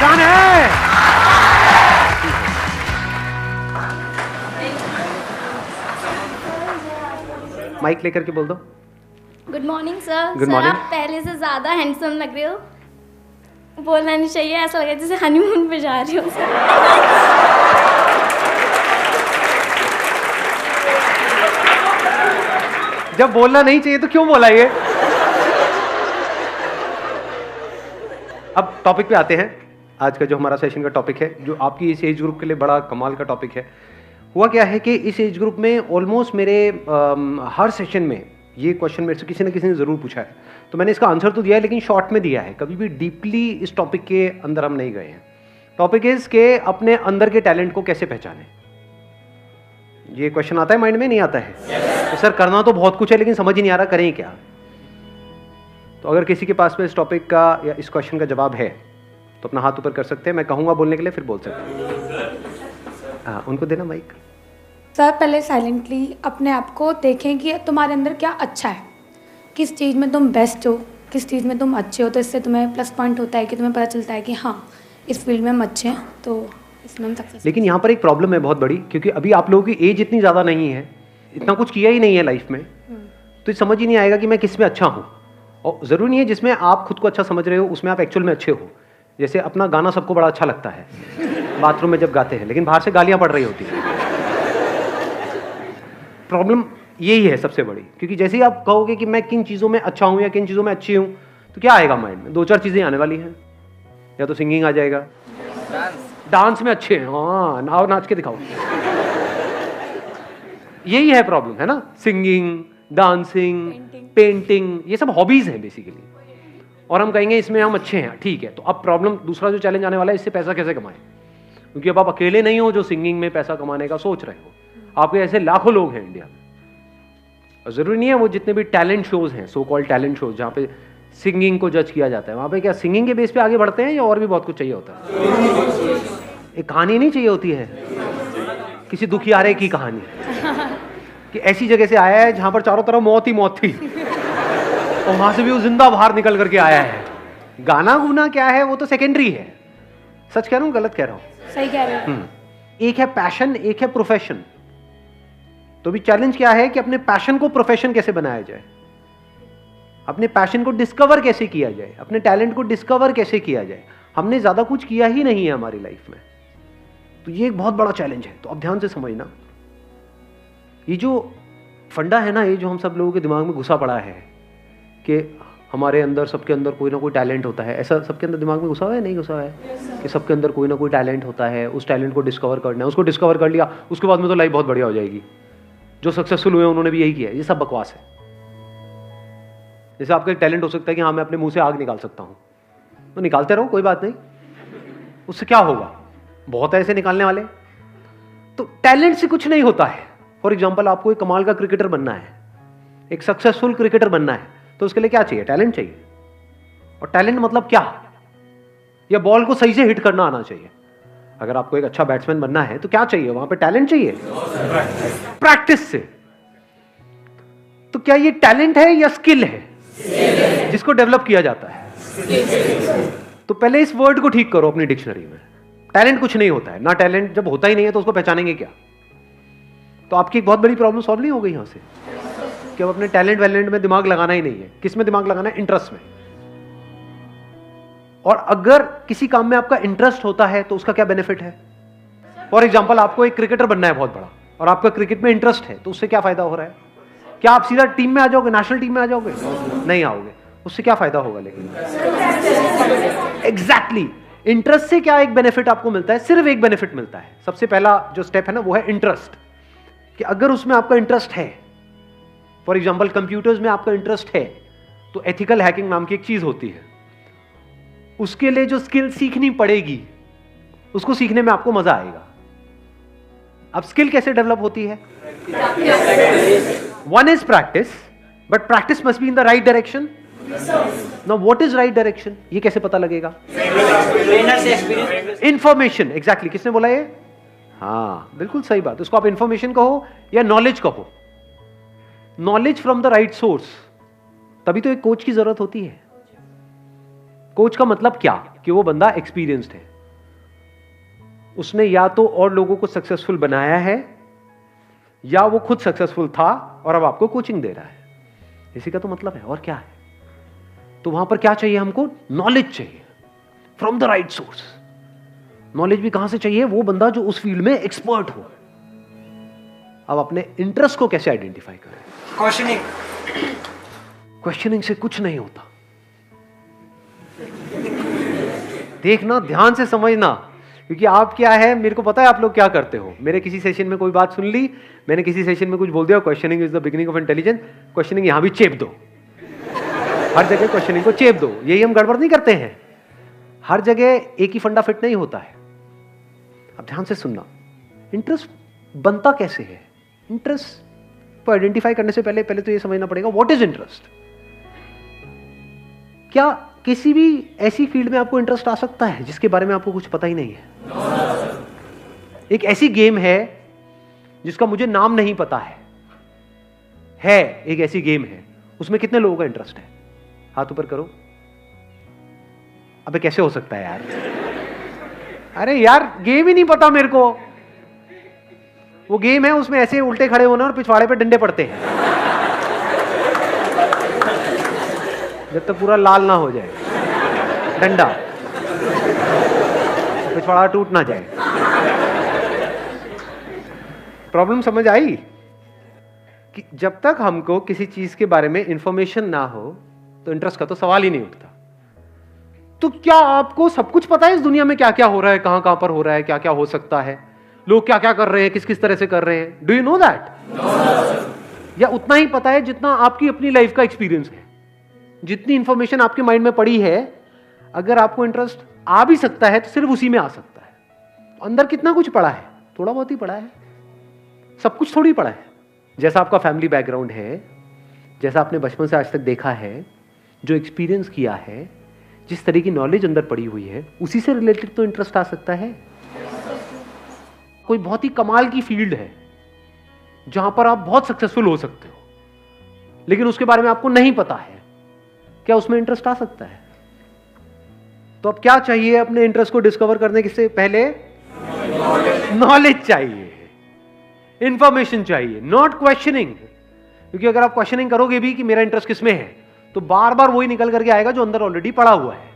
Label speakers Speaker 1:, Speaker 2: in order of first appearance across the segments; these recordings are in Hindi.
Speaker 1: जान है। माइक लेकर के बोल दो।
Speaker 2: Good morning sir.
Speaker 1: Good
Speaker 2: sir
Speaker 1: morning.
Speaker 2: आप पहले से ज़्यादा हैंडसम लग रहे हो। बोलना नहीं चाहिए, ऐसा लग रहा है जैसे हनीमून पे जा रहे हो।
Speaker 1: जब बोलना नहीं चाहिए तो क्यों बोला ये? अब टॉपिक पे आते हैं। आज का जो हमारा सेशन का टॉपिक है, जो आपकी इस एज ग्रुप के लिए बड़ा कमाल का टॉपिक है। हुआ क्या है कि इस एज ग्रुप में ऑलमोस्ट मेरे हर सेशन में ये क्वेश्चन मेरे से किसी न किसी ने ज़रूर पूछा है, तो मैंने इसका आंसर तो दिया है लेकिन शॉर्ट में दिया है। कभी भी डीपली इस टॉपिक के अंदर हम नहीं गए हैं। टॉपिक इज़ के अपने अंदर के टैलेंट को कैसे पहचानें। ये क्वेश्चन आता है माइंड में, नहीं आता है? तो सर करना तो बहुत कुछ है लेकिन समझ ही नहीं आ रहा करें क्या। तो अगर किसी के पास में इस टॉपिक का या इस क्वेश्चन का जवाब है तो अपना हाथ ऊपर कर सकते हैं। मैं कहूँगा बोलने के लिए, फिर बोल सकते हैं। हाँ, उनको देना माइक।
Speaker 3: सर पहले साइलेंटली अपने आप को देखें कि तुम्हारे अंदर क्या अच्छा है, किस चीज़ में तुम बेस्ट हो, किस चीज़ में तुम अच्छे हो। तो इससे तुम्हें प्लस पॉइंट होता है कि तुम्हें पता चलता है कि हाँ इस फील्ड में हम अच्छे हैं, तो इसमें हम सक्सेस।
Speaker 1: लेकिन यहाँ पर एक प्रॉब्लम है बहुत बड़ी, क्योंकि अभी आप लोगों की एज इतनी ज़्यादा नहीं है, इतना कुछ किया ही नहीं है लाइफ में, तो समझ ही नहीं आएगा कि मैं किस में अच्छा हूँ। और ज़रूरी नहीं है जिसमें आप खुद को अच्छा समझ रहे हो उसमें आप एक्चुअल में अच्छे हो। जैसे अपना गाना सबको बड़ा अच्छा लगता है बाथरूम में जब गाते हैं, लेकिन बाहर से गालियाँ पड़ रही होती हैं। प्रॉब्लम यही है सबसे बड़ी, क्योंकि जैसे ही आप कहोगे कि मैं किन चीज़ों में अच्छा हूँ या किन चीज़ों में अच्छी हूँ, तो क्या आएगा माइंड में? दो चार चीज़ें आने वाली हैं। या तो सिंगिंग आ जाएगा, डांस में अच्छे हैं, हाँ नाव नाच के दिखाओ। यही है प्रॉब्लम, है ना? सिंगिंग, डांसिंग, पेंटिंग, ये सब हॉबीज हैं बेसिकली। और हम कहेंगे इसमें हम अच्छे हैं, ठीक है। तो अब प्रॉब्लम, दूसरा जो चैलेंज आने वाला है, इससे पैसा कैसे कमाएं? क्योंकि अब आप अकेले नहीं हो जो सिंगिंग में पैसा कमाने का सोच रहे हो, आपके ऐसे लाखों लोग हैं इंडिया में। जरूरी नहीं है वो जितने भी टैलेंट शोज हैं, सो कॉल्ड टैलेंट शोज, जहाँ पे सिंगिंग को जज किया जाता है, वहाँ पे क्या सिंगिंग के बेस पे आगे बढ़ते हैं या और भी बहुत कुछ चाहिए होता है? एक कहानी नहीं चाहिए होती है, किसी दुखियारे की कहानी कि ऐसी जगह से आया है जहाँ पर चारों तरफ मौत ही मौत थी और वहां से भी वो जिंदा बाहर निकल करके आया है। गाना गुना क्या है वो तो सेकेंडरी है। सच कह रहा हूँ गलत कह रहा हूँ?
Speaker 3: सही कह रहे हो।
Speaker 1: एक है पैशन, एक है प्रोफेशन। तो भी चैलेंज क्या है कि अपने पैशन को प्रोफेशन कैसे बनाया जाए, अपने पैशन को डिस्कवर कैसे किया जाए, अपने टैलेंट को डिस्कवर कैसे किया जाए। हमने ज्यादा कुछ किया ही नहीं है हमारी लाइफ में, तो ये एक बहुत बड़ा चैलेंज है। तो अब ध्यान से समझना, ये जो फंडा है ना, ये जो हम सब लोगों के दिमाग में घुसा पड़ा है कि हमारे अंदर, सबके अंदर कोई ना कोई टैलेंट होता है। ऐसा सबके अंदर दिमाग में घुसा हुआ है, नहीं घुसा हुआ है? कि सबके अंदर कोई ना कोई टैलेंट होता है, उस टैलेंट को डिस्कवर करना है। उसको डिस्कवर कर लिया, उसके बाद में तो लाइफ बहुत बढ़िया हो जाएगी। जो सक्सेसफुल हुए उन्होंने भी यही किया है। ये सब बकवास है। जैसे आपका एक टैलेंट हो सकता है कि हाँ मैं अपने मुंह से आग निकाल सकता हूँ, तो निकालते रहो, कोई बात नहीं। उससे क्या होगा? बहुत ऐसे निकालने वाले। तो टैलेंट से कुछ नहीं होता है। फॉर एग्जाम्पल, आपको एक कमाल का क्रिकेटर बनना है, एक सक्सेसफुल क्रिकेटर बनना है, तो उसके लिए क्या चाहिए? टैलेंट चाहिए। और टैलेंट मतलब क्या? या बॉल को सही से हिट करना आना चाहिए। अगर आपको एक अच्छा बैट्समैन बनना है तो क्या चाहिए? वहां पे टैलेंट चाहिए, प्रैक्टिस से। तो क्या ये टैलेंट है या स्किल है जिसको डेवलप किया जाता है? तो पहले इस वर्ड को ठीक करो अपनी डिक्शनरी में। टैलेंट कुछ नहीं होता है ना। टैलेंट जब होता ही नहीं है तो उसको पहचानेंगे क्या? तो आपकी एक बहुत बड़ी प्रॉब्लम सॉल्व नहीं हो गई यहां से कि अब अपने टैलेंट वैलेंट में दिमाग लगाना ही नहीं है। किस में दिमाग लगाना है? इंटरेस्ट में। और अगर किसी काम में आपका इंटरेस्ट होता है तो उसका क्या बेनिफिट है? फॉर एग्जाम्पल, आपको एक क्रिकेटर बनना है बहुत बड़ा और आपका क्रिकेट में इंटरेस्ट है, तो उससे क्या फायदा हो रहा है? क्या आप सीधा टीम में आ जाओगे, नेशनल टीम में आ जाओगे? नहीं आओगे। उससे क्या फायदा होगा? लेकिन एग्जैक्टली इंटरेस्ट से क्या एक बेनिफिट आपको मिलता है? सिर्फ एक बेनिफिट मिलता है। सबसे पहला जो स्टेप है ना, वो है इंटरेस्ट। कि अगर उसमें आपका इंटरेस्ट है, फॉर एग्जाम्पल कंप्यूटर्स में आपका इंटरेस्ट है, तो एथिकल हैकिंग नाम की एक चीज होती है, उसके लिए जो स्किल सीखनी पड़ेगी उसको सीखने में आपको मजा आएगा। अब स्किल कैसे डेवलप होती है? One is practice, but practice must be in the right direction. Now what is right direction? ये कैसे पता लगेगा? इंफॉर्मेशन। एग्जैक्टली, किसने बोला ये? हाँ बिल्कुल सही बात। उसको आप इंफॉर्मेशन कहो या नॉलेज कहो। Knowledge from the right source. तभी तो एक कोच की जरूरत होती है। कोच का मतलब क्या कि वो बंदा एक्सपीरियंस्ड है, उसने या तो और लोगों को सक्सेसफुल बनाया है या वो खुद सक्सेसफुल था और अब आपको कोचिंग दे रहा है, इसी का तो मतलब है। और क्या है? तो वहां पर क्या चाहिए हमको? नॉलेज चाहिए from the right source. Knowledge भी कहां से चाहिए? वो बंदा जो उस फील्ड में एक्सपर्ट हो। अब अपने इंटरेस्ट को कैसे आइडेंटिफाई करें? क्वेश्चनिंग से कुछ नहीं होता। देखना, ध्यान से समझना, क्योंकि आप क्या है, मेरे को पता है आप लोग क्या करते हो। मेरे किसी सेशन में कोई बात सुन ली, मैंने किसी सेशन में कुछ बोल दिया, questioning is the beginning of intelligence, questioning यहां भी चेप दो, हर जगह क्वेश्चनिंग को चेप दो। यही हम गड़बड़ नहीं करते हैं, हर जगह एक ही फंडा फिट नहीं होता है। अब ध्यान से सुनना, इंटरेस्ट बनता कैसे है? इंटरेस्ट को आइडेंटिफाई करने से पहले तो ये समझना पड़ेगा व्हाट इज इंटरेस्ट। क्या किसी भी ऐसी फील्ड में आपको इंटरेस्ट आ सकता है जिसके बारे में आपको कुछ पता ही नहीं है? एक ऐसी गेम है जिसका मुझे नाम नहीं पता है एक ऐसी गेम है, उसमें कितने लोगों का इंटरेस्ट है? हाथ ऊपर करो। अबे कैसे हो सकता है यार? अरे यार गेम ही नहीं पता मेरे को। वो गेम है, उसमें ऐसे उल्टे खड़े होना और पिछवाड़े पे डंडे पड़ते हैं जब तक पूरा लाल ना हो जाए डंडा, पिछवाड़ा टूट ना जाए। प्रॉब्लम समझ आई? कि जब तक हमको किसी चीज के बारे में इंफॉर्मेशन ना हो तो इंटरेस्ट का तो सवाल ही नहीं उठता। तो क्या आपको सब कुछ पता है इस दुनिया में क्या क्या हो रहा है, कहां कहां पर हो रहा है, क्या क्या हो सकता है, लोग क्या क्या कर रहे हैं, किस किस तरह से कर रहे हैं? Do you know that? या उतना ही पता है जितना आपकी अपनी लाइफ का एक्सपीरियंस है? जितनी इंफॉर्मेशन आपके माइंड में पड़ी है, अगर आपको इंटरेस्ट आ भी सकता है तो सिर्फ उसी में आ सकता है। अंदर कितना कुछ पड़ा है? थोड़ा बहुत ही पड़ा है, सब कुछ थोड़ी पड़ा है। जैसा आपका फैमिली बैकग्राउंड है, जैसा आपने बचपन से आज तक देखा है, जो एक्सपीरियंस किया है, जिस तरह की नॉलेज अंदर पड़ी हुई है, उसी से रिलेटेड तो इंटरेस्ट आ सकता है। कोई बहुत ही कमाल की फील्ड है जहां पर आप बहुत सक्सेसफुल हो सकते हो, लेकिन उसके बारे में आपको नहीं पता है, क्या उसमें इंटरेस्ट आ सकता है? तो अब क्या चाहिए अपने इंटरेस्ट को डिस्कवर करने से पहले? नॉलेज चाहिए, इंफॉर्मेशन चाहिए, नॉट क्वेश्चनिंग। क्योंकि अगर आप क्वेश्चनिंग करोगे भी कि मेरा इंटरेस्ट किसमें है, तो बार बार वही निकल करके आएगा जो अंदर ऑलरेडी पड़ा हुआ है।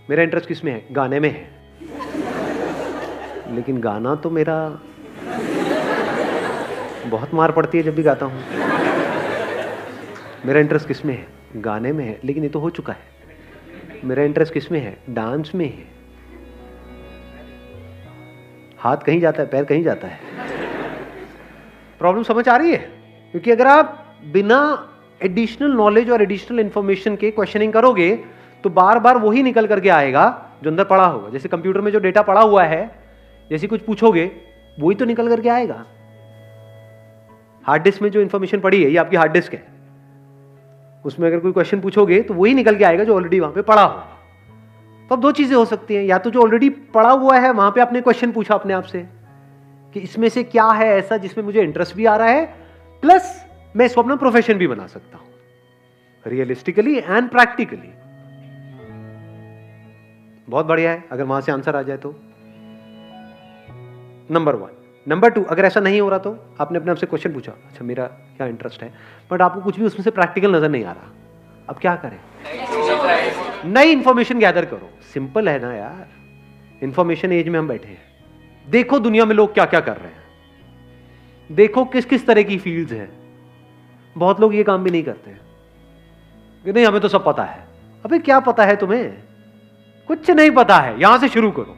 Speaker 1: मेरा इंटरेस्ट किसमें है? गाने में है, लेकिन गाना तो मेरा बहुत मार पड़ती है जब भी गाता हूं। मेरा इंटरेस्ट किसमें है? गाने में है, लेकिन ये तो हो चुका है। मेरा इंटरेस्ट किसमें है? डांस में है। हाथ कहीं जाता है, पैर कहीं जाता है। प्रॉब्लम समझ आ रही है? क्योंकि अगर आप बिना एडिशनल नॉलेज और एडिशनल इंफॉर्मेशन के क्वेश्चनिंग करोगे तो बार बार वही निकल करके आएगा जो अंदर पड़ा होगा। जैसे कंप्यूटर में जो डेटा पड़ा हुआ है, जैसे कुछ पूछोगे वही तो निकल करके आएगा। हार्ड डिस्क में जो इंफॉर्मेशन पड़ी है, ये आपकी हार्ड डिस्क है, उसमें अगर कोई क्वेश्चन पूछोगे तो वही निकल के आएगा जो ऑलरेडी वहां पे पड़ा हो। तो अब दो चीजें हो सकती हैं, या तो जो ऑलरेडी पड़ा हुआ है वहां पे आपने क्वेश्चन पूछा अपने आप से कि इसमें से क्या है ऐसा जिसमें मुझे इंटरेस्ट भी आ रहा है, प्लस मैं इसको अपना प्रोफेशन भी बना सकता हूं रियलिस्टिकली एंड प्रैक्टिकली। बहुत बढ़िया है अगर वहां से आंसर आ जाए तो। नंबर 1। नंबर 2, अगर ऐसा नहीं हो रहा तो आपने अपने आप से क्वेश्चन पूछा, अच्छा मेरा क्या इंटरेस्ट है, बट आपको कुछ भी उसमें से प्रैक्टिकल नजर नहीं आ रहा, अब क्या करें? नई इंफॉर्मेशन गैदर करो। सिंपल है ना यार, इंफॉर्मेशन एज में हम बैठे हैं। देखो दुनिया में लोग क्या क्या कर रहे हैं, देखो किस किस तरह की फील्ड्स हैं। बहुत लोग ये काम भी नहीं करते कि नहीं हमें तो सब पता है। अबे क्या पता है तुम्हें? कुछ नहीं पता है। यहां से शुरू करो,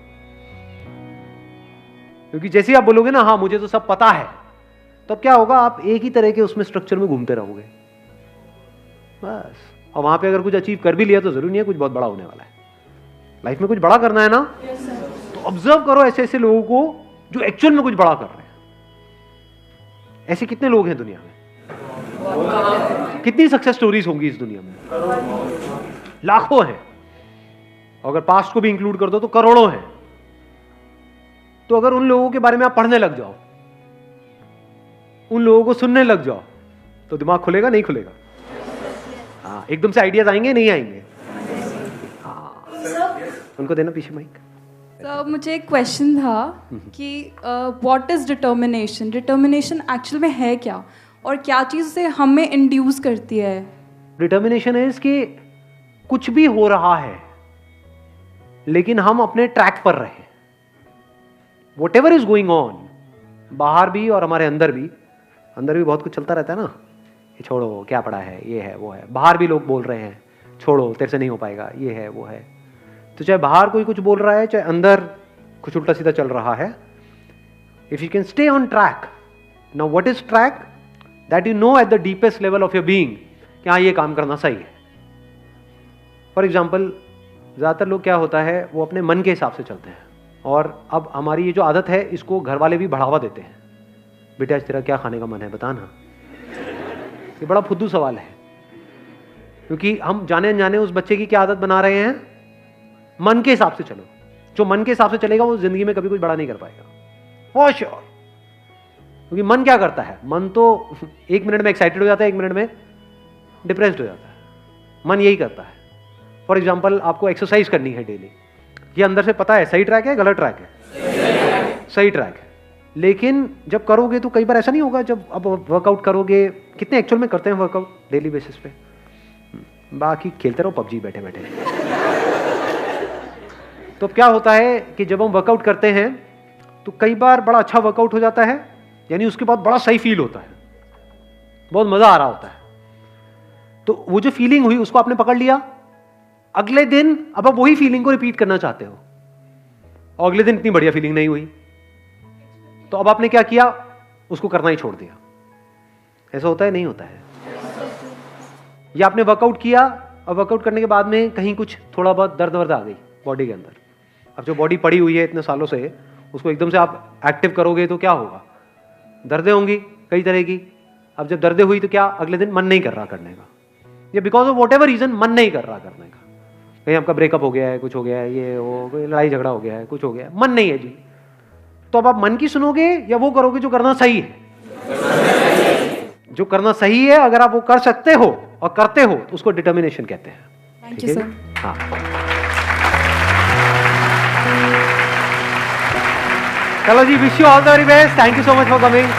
Speaker 1: क्योंकि जैसे ही आप बोलोगे ना हाँ मुझे तो सब पता है, तब क्या होगा? आप एक ही तरह के उसमें स्ट्रक्चर में घूमते रहोगे बस। और वहां पे अगर कुछ अचीव कर भी लिया तो जरूरी नहीं है कुछ बहुत बड़ा होने वाला है। लाइफ में कुछ बड़ा करना है ना, तो ऑब्जर्व करो ऐसे ऐसे लोगों को जो एक्चुअल में कुछ बड़ा कर रहे हैं। ऐसे कितने लोग हैं दुनिया में? कितनी सक्सेस स्टोरीज होंगी इस दुनिया में? लाखों हैं। अगर पास्ट को भी इंक्लूड कर दो तो करोड़ों हैं। तो अगर उन लोगों के बारे में आप पढ़ने लग जाओ, उन लोगों को सुनने लग जाओ, तो दिमाग खुलेगा नहीं खुलेगा? हाँ, एकदम से आइडियाज आएंगे नहीं आएंगे? हाँ, उनको देना पीछे माइक।
Speaker 4: तो मुझे एक क्वेश्चन था कि what is determination? Determination actual में है क्या, और क्या चीज़ उसे हमें इंड्यूस करती है?
Speaker 1: डिटर्मिनेशन इज कि कुछ भी हो रहा है लेकिन हम अपने ट्रैक पर रहे। What ever is going on, बाहर भी और हमारे अंदर भी बहुत कुछ चलता रहता है ना। ये छोड़ो, क्या पड़ा है, ये है वो है। बाहर भी लोग बोल रहे हैं छोड़ो तेरे से नहीं हो पाएगा, ये है वो है। तो चाहे बाहर कोई कुछ बोल रहा है, चाहे अंदर कुछ उल्टा सीधा चल रहा है, if you can stay on track. Now what is track? That you know at the deepest level of your being कि हाँ ये काम करना सही है। फॉर एग्जाम्पल, ज़्यादातर लोग क्या होता है, वो अपने मन के हिसाब से चलते हैं। और अब हमारी ये जो आदत है इसको घर वाले भी बढ़ावा देते हैं। बेटा आज तेरा क्या खाने का मन है, बता ना। ये बड़ा फुद्दू सवाल है, क्योंकि हम जाने अनजाने उस बच्चे की क्या आदत बना रहे हैं, मन के हिसाब से चलो। जो मन के हिसाब से चलेगा वो जिंदगी में कभी कुछ बड़ा नहीं कर पाएगा, फॉर श्योर। क्योंकि मन क्या करता है, मन तो 1 मिनट में एक्साइटेड हो जाता है, 1 मिनट में डिप्रेस्ड हो जाता है। मन यही करता है। फॉर एग्जाम्पल, आपको एक्सरसाइज करनी है डेली, ये अंदर से पता है सही ट्रैक है गलत ट्रैक है, सही ट्रैक है। लेकिन जब करोगे तो कई बार ऐसा नहीं होगा। जब अब वर्कआउट करोगे, कितने एक्चुअल में करते हैं वर्कआउट डेली बेसिस पे? बाकी खेलते रहो पबजी बैठे बैठे। तो क्या होता है कि जब हम वर्कआउट करते हैं तो कई बार बड़ा अच्छा वर्कआउट हो जाता है, यानी उसके बाद बड़ा सही फील होता है, बहुत मजा आ रहा होता है। तो वो जो फीलिंग हुई उसको आपने पकड़ लिया, अगले दिन अब आप वही फीलिंग को रिपीट करना चाहते हो, और अगले दिन इतनी बढ़िया फीलिंग नहीं हुई, तो अब आपने क्या किया, उसको करना ही छोड़ दिया। ऐसा होता है नहीं होता है? या आपने वर्कआउट किया और वर्कआउट करने के बाद में कहीं कुछ थोड़ा बहुत दर्द वर्द आ गई बॉडी के अंदर। अब जो बॉडी पड़ी हुई है इतने सालों से, उसको एकदम से आप एक्टिव करोगे तो क्या होगा, दर्दें होंगी कई तरह की। अब जब दर्दें हुई तो क्या, अगले दिन मन नहीं कर रहा करने का, या because of whatever reason मन नहीं कर रहा करने का। कहीं आपका ब्रेकअप हो गया है, कुछ हो गया है, ये वो कोई लड़ाई झगड़ा हो गया है, कुछ हो गया है, मन नहीं है जी। तो अब आप मन की सुनोगे या वो करोगे जो करना सही है? जो करना सही है, अगर आप वो कर सकते हो और करते हो तो उसको डिटर्मिनेशन कहते हैं।
Speaker 4: Thank you sir.
Speaker 1: हाँ, चलो जी, wish you all the very best. Thank you so much for coming.